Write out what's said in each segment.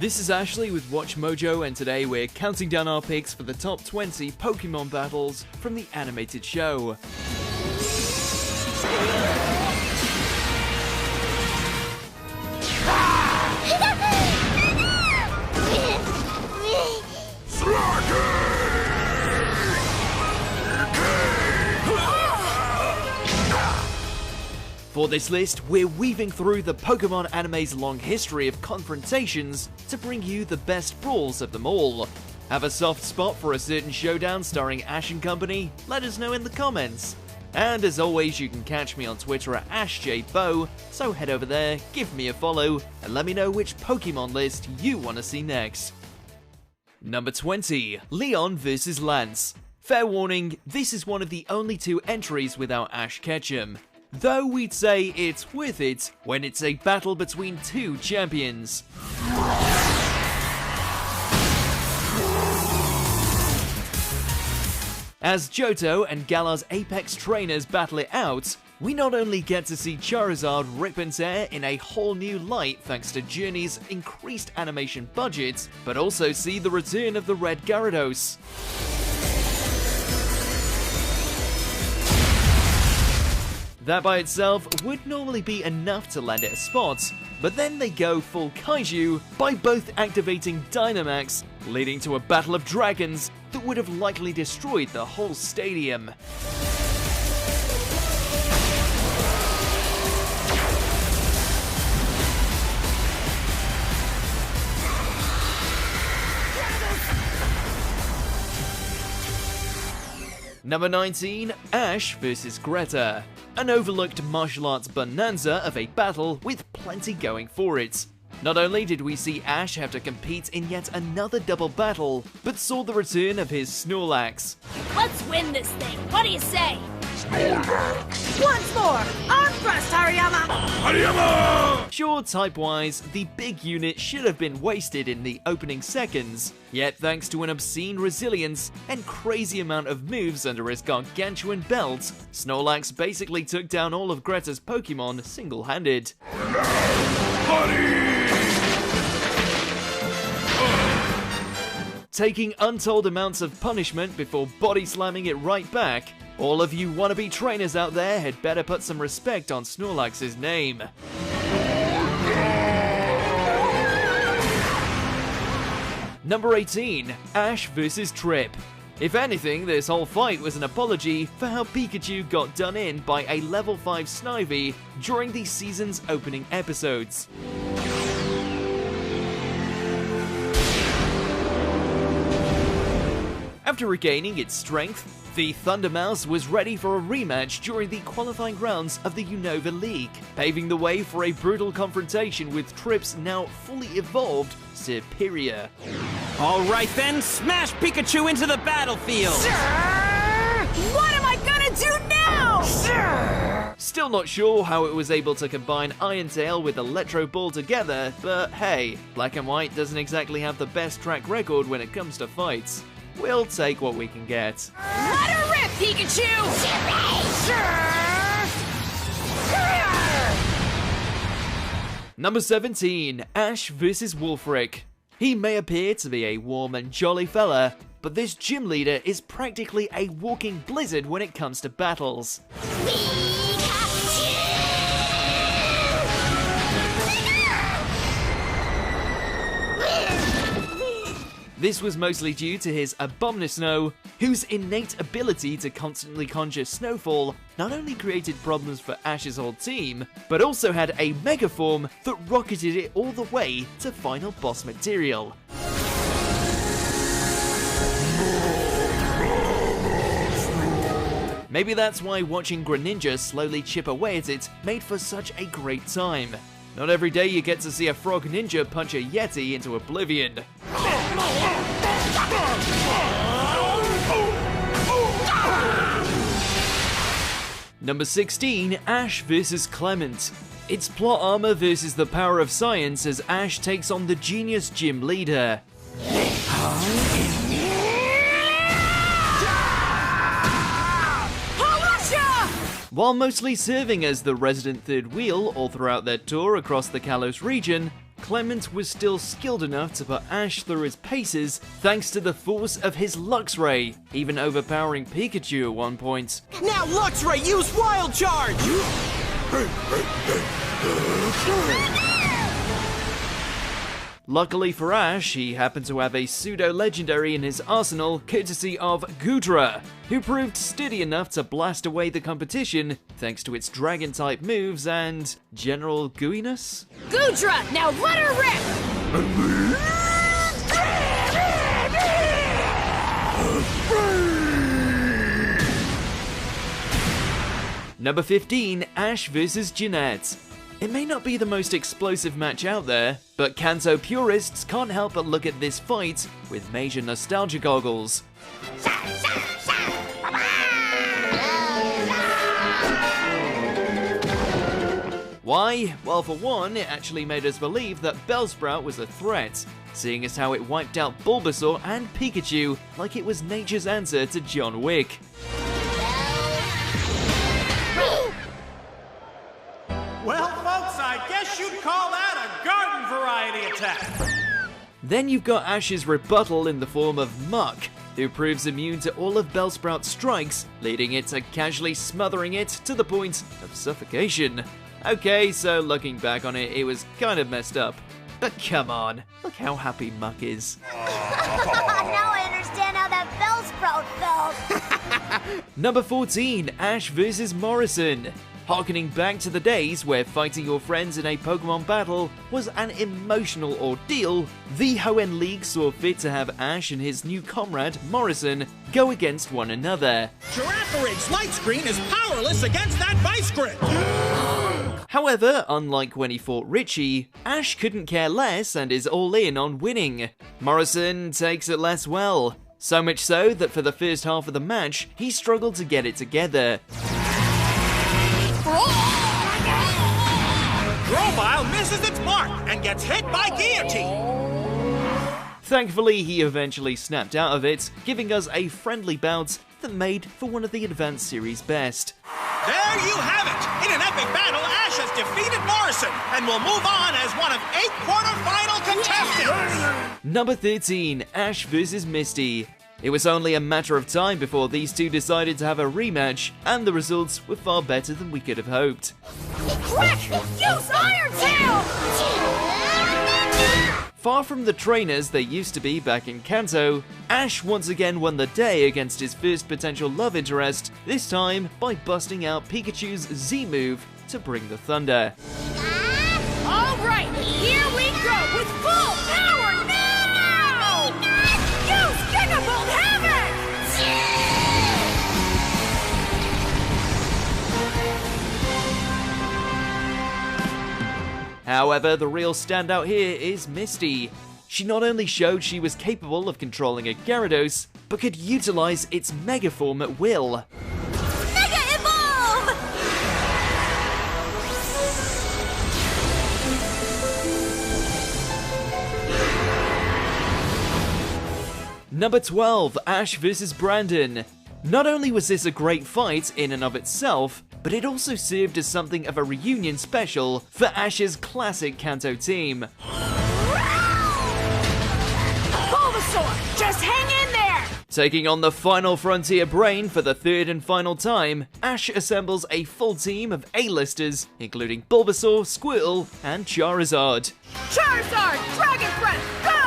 This is Ashley with Watch Mojo, and today we're counting down our picks for the top 20 Pokemon battles from the animated show. For this list, we're weaving through the Pokemon anime's long history of confrontations to bring you the best brawls of them all. Have a soft spot for a certain showdown starring Ash and company? Let us know in the comments. And as always, you can catch me on Twitter at AshJBow, so head over there, give me a follow, and let me know which Pokemon list you want to see next. Number 20, Leon vs Lance. Fair warning, this is one of the only two entries without Ash Ketchum. Though we'd say it's worth it when it's a battle between two champions. As Johto and Galar's Apex trainers battle it out, we not only get to see Charizard rip and tear in a whole new light thanks to Journey's increased animation budget, but also see the return of the Red Gyarados. That by itself would normally be enough to land it a spot, but then they go full kaiju by both activating Dynamax, leading to a battle of dragons that would have likely destroyed the whole stadium. Number 19, Ash vs Greta. An overlooked martial arts bonanza of a battle with plenty going for it. Not only did we see Ash have to compete in yet another double battle, but saw the return of his Snorlax. Let's win this thing, what do you say? Snorlax! Once more! Arm thrust, Hariyama! Hariyama! Sure, type-wise, the big unit should have been wasted in the opening seconds, yet thanks to an obscene resilience and crazy amount of moves under his gargantuan belt, Snorlax basically took down all of Greta's Pokemon single-handed. Taking untold amounts of punishment before body slamming it right back, all of you wannabe trainers out there had better put some respect on Snorlax's name. Number 18, Ash vs Trip. If anything, this whole fight was an apology for how Pikachu got done in by a level 5 Snivy during the season's opening episodes. After regaining its strength, the Thundermouse was ready for a rematch during the qualifying rounds of the Unova League, paving the way for a brutal confrontation with Trip's now fully evolved Serperior. Alright then, smash Pikachu into the battlefield! Sir! What am I gonna do now? Sir! Still not sure how it was able to combine Iron Tail with Electro Ball together, but hey, Black and White doesn't exactly have the best track record when it comes to fights. We'll take what we can get. Let her rip, Pikachu! Number 17, Ash vs Wulfric. He may appear to be a warm and jolly fella, but this gym leader is practically a walking blizzard when it comes to battles. This was mostly due to his Abomasnow, whose innate ability to constantly conjure snowfall not only created problems for Ash's whole team, but also had a Mega Form that rocketed it all the way to final boss material. Maybe that's why watching Greninja slowly chip away at it made for such a great time. Not every day you get to see a frog ninja punch a Yeti into oblivion. Number 16, Ash vs Clement. It's plot armor versus the power of science as Ash takes on the genius gym leader. While mostly serving as the resident third wheel all throughout their tour across the Kalos region, Clement was still skilled enough to put Ash through his paces thanks to the force of his Luxray, even overpowering Pikachu at one point. Now Luxray, use Wild Charge! Luckily for Ash, he happened to have a pseudo-legendary in his arsenal courtesy of Goodra, who proved steady enough to blast away the competition thanks to its Dragon-type moves and general gooiness. Goodra, now let her rip! Number 15, Ash vs Jeanette. It may not be the most explosive match out there, but Kanto purists can't help but look at this fight with major nostalgia goggles. Why? Well, for one, it actually made us believe that Bellsprout was a threat, seeing as how it wiped out Bulbasaur and Pikachu like it was nature's answer to John Wick. Well, folks, I guess you'd call that a garden variety attack. Then you've got Ash's rebuttal in the form of Muck, who proves immune to all of Bellsprout's strikes, leading it to casually smothering it to the point of suffocation. Okay, so looking back on it, it was kind of messed up. But come on, look how happy Muck is. Now I understand how that Bellsprout felt. Number 14, Ash vs Morrison. Harkening back to the days where fighting your friends in a Pokemon battle was an emotional ordeal, the Hoenn League saw fit to have Ash and his new comrade, Morrison, go against one another. Girafarid's light screen is powerless against that Vice Grip! However, unlike when he fought Richie, Ash couldn't care less and is all in on winning. Morrison takes it less well, so much so that for the first half of the match, he struggled to get it together. Grovyle misses its mark and gets hit by Guillotine! Thankfully, he eventually snapped out of it, giving us a friendly bout that made for one of the Advanced Series' best. There you have it! In an epic battle, Ash has defeated Morrison and will move on as one of 8 quarterfinal contestants! Number 13, Ash vs Misty. It was only a matter of time before these two decided to have a rematch, and the results were far better than we could have hoped. Quick! Use Iron Tail! Far from the trainers they used to be back in Kanto, Ash once again won the day against his first potential love interest, this time by busting out Pikachu's Z move to bring the thunder. All right, here we go with full power now! Use Gigabolt Hammer! However, the real standout here is Misty. She not only showed she was capable of controlling a Gyarados, but could utilize its Mega Form at will. Mega Evolve! Number 12, Ash vs Brandon. Not only was this a great fight in and of itself, but it also served as something of a reunion special for Ash's classic Kanto team. Bulbasaur, just hang in there! Taking on the final Frontier Brain for the third and final time, Ash assembles a full team of A-listers, including Bulbasaur, Squirtle, and Charizard. Charizard, Dragon Breath, go!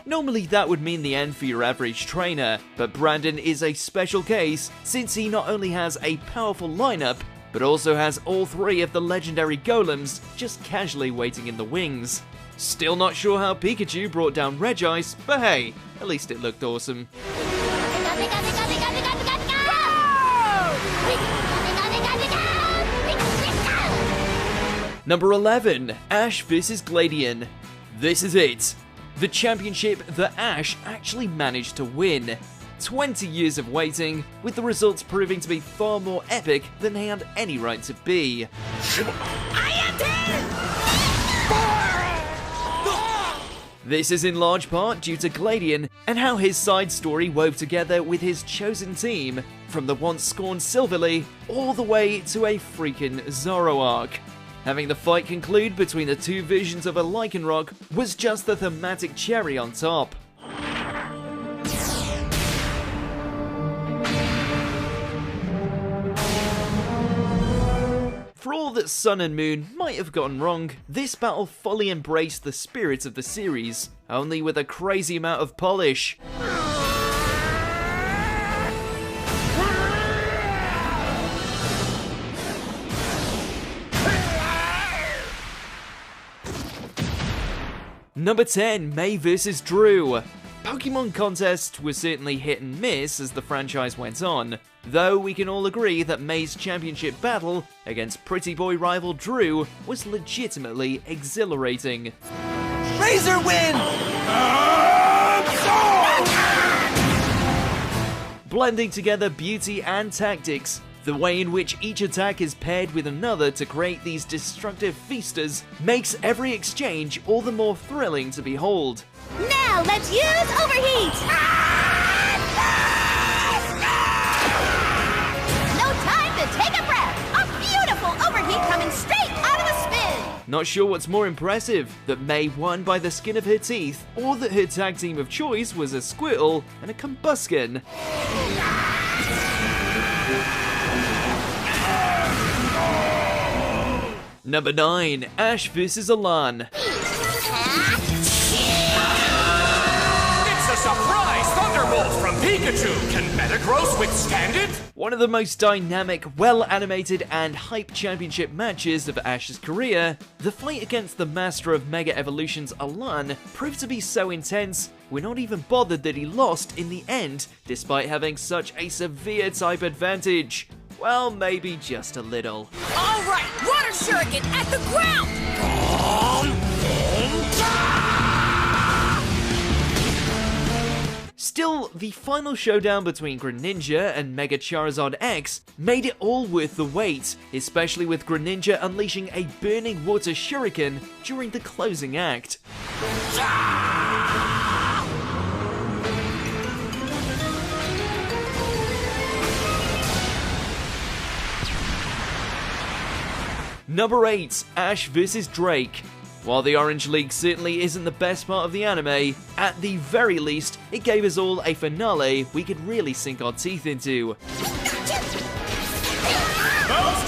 Normally that would mean the end for your average trainer, but Brandon is a special case since he not only has a powerful lineup, but also has all 3 of the legendary golems just casually waiting in the wings. Still not sure how Pikachu brought down Regice, but hey, at least it looked awesome. Number 11, Ash vs Gladion. This is it. The championship that Ash actually managed to win. 20 years of waiting, with the results proving to be far more epic than they had any right to be. This is in large part due to Gladion and how his side story wove together with his chosen team, from the once scorned Silverly all the way to a freaking Zoroark. Having the fight conclude between the two visions of a Lycanroc was just the thematic cherry on top. For all that Sun and Moon might have gotten wrong, this battle fully embraced the spirit of the series, only with a crazy amount of polish. Number 10, May vs. Drew. Pokemon Contest was certainly hit and miss as the franchise went on, though we can all agree that May's championship battle against pretty boy rival Drew was legitimately exhilarating. Razor win! Blending together beauty and tactics, the way in which each attack is paired with another to create these destructive feasters makes every exchange all the more thrilling to behold. Now let's use Overheat! No time to take a breath! A beautiful Overheat coming straight out of the spin! Not sure what's more impressive, that May won by the skin of her teeth, or that her tag team of choice was a Squirtle and a Combusken. Number 9, Ash vs. Alan. It's a surprise Thunderbolt from Pikachu! Can Metagross withstand it? One of the most dynamic, well-animated, and hype championship matches of Ash's career, the fight against the master of Mega Evolutions, Alan, proved to be so intense, we're not even bothered that he lost in the end, despite having such a severe type advantage. Well, maybe just a little. All right, Water Shuriken at the ground! Still, the final showdown between Greninja and Mega Charizard X made it all worth the wait, especially with Greninja unleashing a burning water shuriken during the closing act. Number 8, Ash vs. Drake. While the Orange League certainly isn't the best part of the anime, at the very least, it gave us all a finale we could really sink our teeth into. Those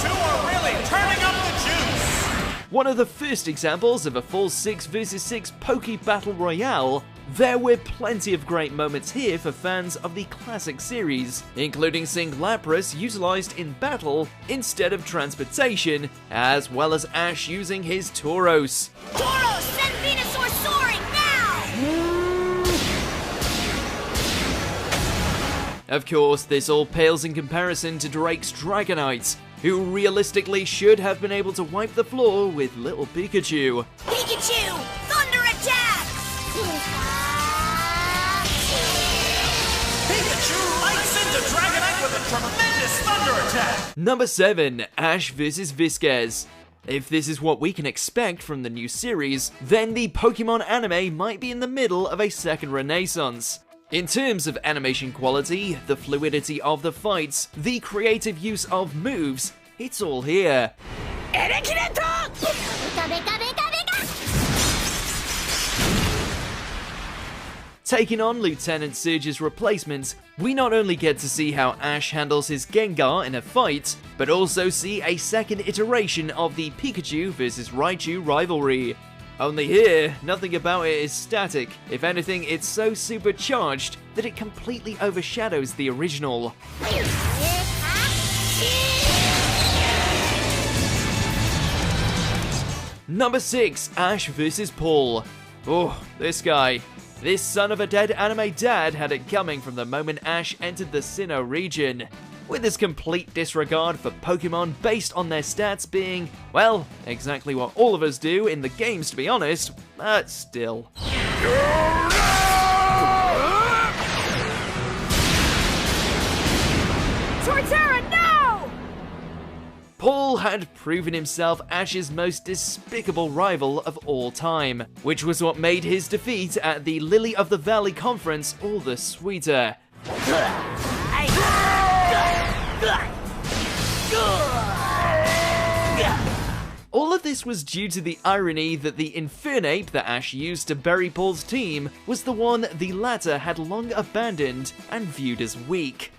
two are really turning up the juice! One of the first examples of a full 6 vs 6 Poke Battle Royale, there were plenty of great moments here for fans of the classic series, including seeing Lapras utilized in battle instead of transportation, as well as Ash using his Tauros. Tauros, send Venusaur soaring now! Of course, this all pales in comparison to Drake's Dragonite, who realistically should have been able to wipe the floor with little Pikachu. Pikachu, Thunder Attack! Pikachu lights into Dragonite with a tremendous Thunder Attack! Number 7, Ash vs. Visquez. If this is what we can expect from the new series, then the Pokemon anime might be in the middle of a second renaissance. In terms of animation quality, the fluidity of the fights, the creative use of moves, it's all here. Taking on Lieutenant Surge's replacement, we not only get to see how Ash handles his Gengar in a fight, but also see a second iteration of the Pikachu vs Raichu rivalry. Only here, nothing about it is static. If anything, it's so supercharged that it completely overshadows the original. Number 6, Ash vs Paul. Oh, this guy. This son of a dead anime dad had it coming from the moment Ash entered the Sinnoh region, with his complete disregard for Pokemon based on their stats being, well, exactly what all of us do in the games to be honest, but still. Torterra, no! Paul had proven himself Ash's most despicable rival of all time, which was what made his defeat at the Lily of the Valley conference all the sweeter. All of this was due to the irony that the Infernape that Ash used to bury Paul's team was the one the latter had long abandoned and viewed as weak.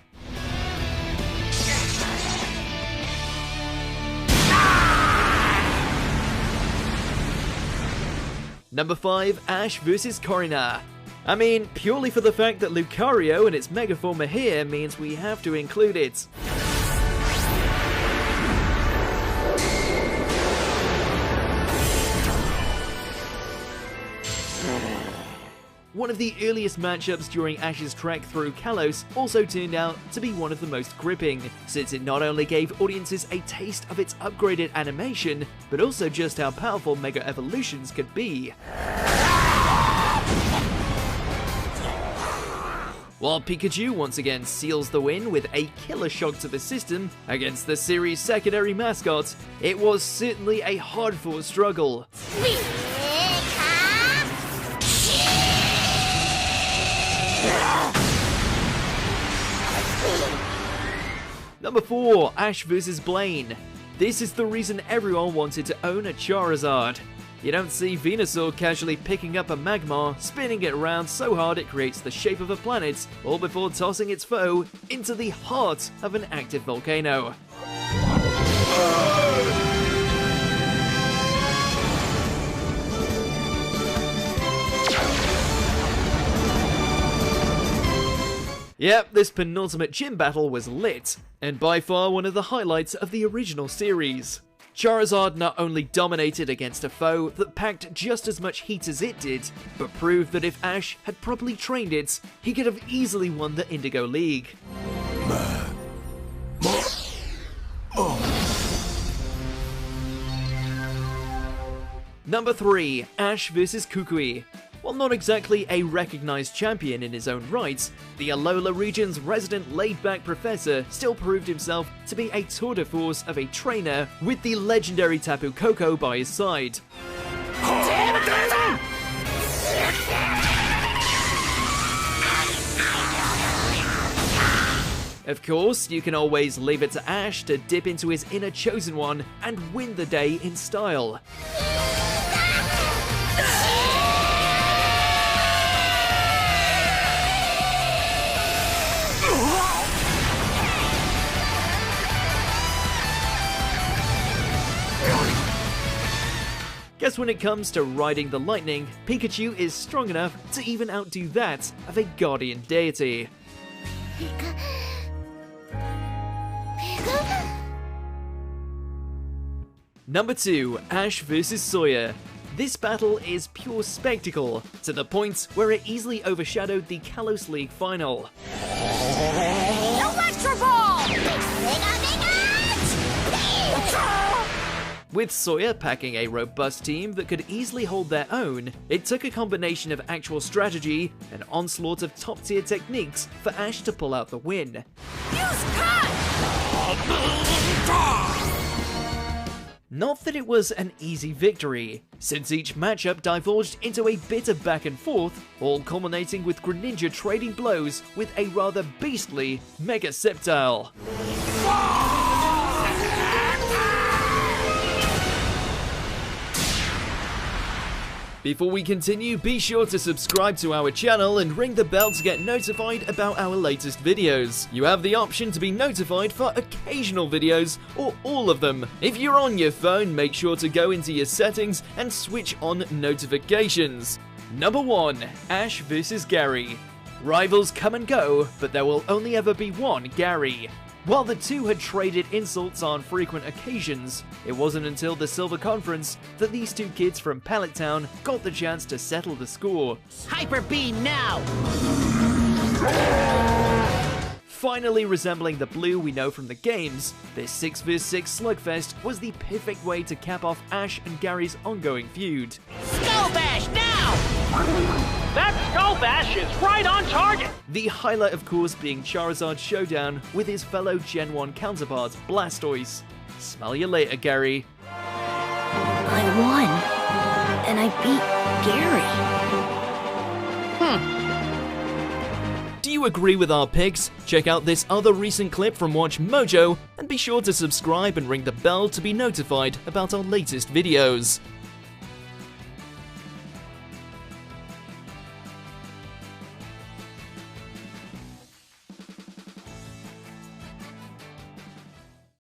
Number 5, Ash vs Korrina. I mean, purely for the fact that Lucario and its Megaform are here means we have to include it. One of the earliest matchups during Ash's trek through Kalos also turned out to be one of the most gripping, since it not only gave audiences a taste of its upgraded animation, but also just how powerful Mega Evolutions could be. While Pikachu once again seals the win with a killer shock to the system against the series' secondary mascot, it was certainly a hard-fought struggle. Number 4, Ash vs Blaine. This is the reason everyone wanted to own a Charizard. You don't see Venusaur casually picking up a Magmar, spinning it around so hard it creates the shape of a planet, all before tossing its foe into the heart of an active volcano. Yep, this penultimate gym battle was lit, and by far one of the highlights of the original series. Charizard not only dominated against a foe that packed just as much heat as it did, but proved that if Ash had properly trained it, he could have easily won the Indigo League. Number 3, Ash vs Kukui. While not exactly a recognized champion in his own right, the Alola region's resident laid-back professor still proved himself to be a tour de force of a trainer with the legendary Tapu Koko by his side. Of course, you can always leave it to Ash to dip into his inner chosen one and win the day in style. Guess when it comes to riding the lightning, Pikachu is strong enough to even outdo that of a guardian deity. Number 2, Ash vs Sawyer. This battle is pure spectacle, to the point where it easily overshadowed the Kalos League final. Electro Ball! With Sawyer packing a robust team that could easily hold their own, it took a combination of actual strategy and onslaught of top-tier techniques for Ash to pull out the win. Use cut! Not that it was an easy victory, since each matchup divulged into a bit of back and forth, all culminating with Greninja trading blows with a rather beastly Mega Sceptile. Before we continue, be sure to subscribe to our channel and ring the bell to get notified about our latest videos. You have the option to be notified for occasional videos or all of them. If you're on your phone, make sure to go into your settings and switch on notifications. Number 1, Ash vs Gary. Rivals come and go, but there will only ever be one Gary. While the two had traded insults on frequent occasions, it wasn't until the Silver Conference that these two kids from Pallet Town got the chance to settle the score. Hyper Beam now! Finally resembling the blue we know from the games, this 6 vs 6 slugfest was the perfect way to cap off Ash and Gary's ongoing feud. Skull Bash now! That Skull Bash is right on target! The highlight, of course, being Charizard's showdown with his fellow Gen 1 counterpart, Blastoise. Smell you later, Gary. I won. And I beat Gary. Do you agree with our picks? Check out this other recent clip from Watch Mojo, and be sure to subscribe and ring the bell to be notified about our latest videos.